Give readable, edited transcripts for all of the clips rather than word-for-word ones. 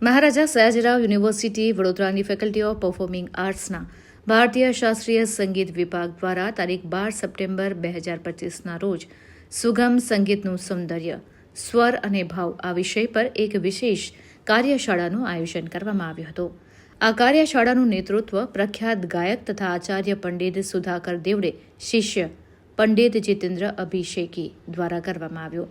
મહારાજા Sayajirao university વડોદરાની faculty of performing આર્ટ્સના ભારતીય શાસ્ત્રીય સંગીત વિભાગ દ્વારા તારીખ 12 સપ્ટેમ્બર 2025ના રોજ સુગમ સંગીતનું સૌંદર્ય સ્વર અને ભાવ આ વિષય પર એક વિશેષ કાર્યશાળાનું આયોજન કરવામાં આવ્યું હતું. આ કાર્યશાળાનું નેતૃત્વ પ્રખ્યાત ગાયક તથા આચાર્ય પંડિત સુધાકર દેવડે શિષ્ય પંડિત જીતેન્દ્ર અભિષેકી દ્વારા કરવામાં આવ્યો.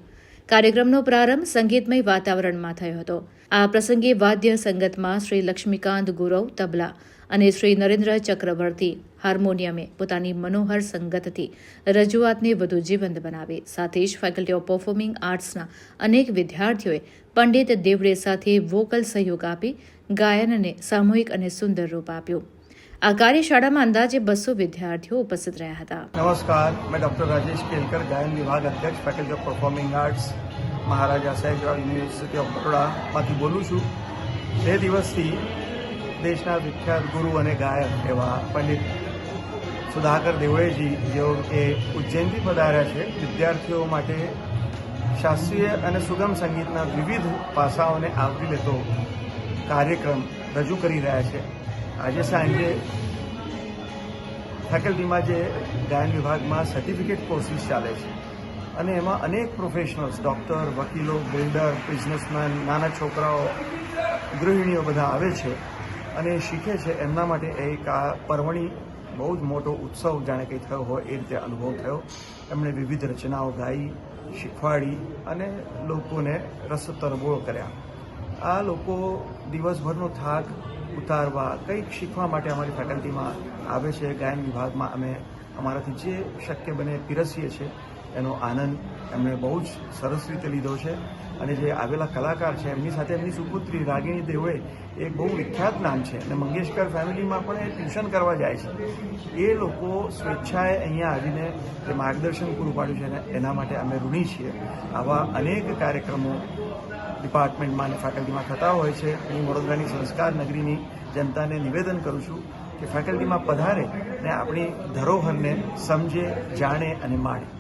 કાર્યક્રમનો પ્રારંભ સંગીતમય વાતાવરણમાં થયો હતો. આ પ્રસંગે વાદ્ય સંગતમાં શ્રી લક્ષ્મીકાંત ગુરવ તબલા અને શ્રી નરેન્દ્ર ચક્રવર્તી હાર્મોનિયમે પોતાની મનોહર સંગતથી રજૂઆતને વધુ જીવંત બનાવી. સાથે જ ફેકલ્ટી ઓફ પરફોર્મિંગ આર્ટ્સના અનેક વિદ્યાર્થીઓએ પંડિત દેવડે સાથે વોકલ સહયોગ આપી ગાયનને સામૂહિક અને સુંદર રૂપ આપ્યું. આ કાર્યશાળામાં અંદાજે 200 વિદ્યાર્થીઓ ઉપસ્થિત રહ્યા હતા. નમસ્કાર, मैं डॉक्टर राजेश केलकर, गायन विभाग अध्यक्ष, faculty of performing arts, Maharaja Sayajirao university of બરોડામાંથી બોલું છું. 2 દિવસથી દેશના વિખ્યાત ગુરુ અને ગાયક એવા પંડિત સુધાકર દેવડેજી જેઓ કે ઉજ્જૈનથી પધાર્યા છે, વિદ્યાર્થીઓ માટે શાસ્ત્રીય અને સુગમ સંગીતના વિવિધ પાસાઓને આવરી લેતો કાર્યક્રમ રજૂ કરી રહ્યા છે. આજે સાંજે ફેકલ્ટીમાં જે ગાયન વિભાગમાં સર્ટિફિકેટ કોર્સીસ ચાલે છે અને એમાં અનેક પ્રોફેશનલ્સ, ડૉક્ટર, વકીલો, બિલ્ડર, બિઝનેસમેન, નાના છોકરાઓ, ગૃહિણીઓ બધા આવે છે અને શીખે છે. એમના માટે એક આ પર્વણી બહુ જ મોટો ઉત્સવ જાણે કંઈ થયો હોય એ રીતે અનુભવ થયો. એમણે વિવિધ રચનાઓ ગાઈ, શીખવાડી અને લોકોને રસ તરબોળ કર્યા. આ લોકો દિવસભરનો થાક ઉતારવા, કંઈક શીખવા માટે અમારી ફેકલ્ટીમાં આવે છે. ગાયન વિભાગમાં અમે અમારાથી જે શક્ય બને પીરસીએ છીએ. એનો આનંદ એમણે બહુ જ સરસ રીતે લીધો છે અને જે આવેલા કલાકાર છે એમની સાથે એમની સુપુત્રી રાગિણી દેવડે એક બહુ વિખ્યાત નામ છે અને મંગેશકર ફેમિલીમાં પણ એ ટ્યુશન કરવા જાય છે. એ લોકો સ્વેચ્છાએ અહીંયા આવીને જે માર્ગદર્શન પૂરું પાડ્યું છે અને એના માટે અમે ઋણી છીએ. આવા અનેક કાર્યક્રમો ડિપાર્ટમેન્ટમાં અને ફેકલ્ટીમાં થતા હોય છે. હું વડોદરાની સંસ્કાર નગરીની જનતાને નિવેદન કરું છું કે ફેકલ્ટીમાં પધારે ને આપણી ધરોહરને સમજે, જાણે અને માણે.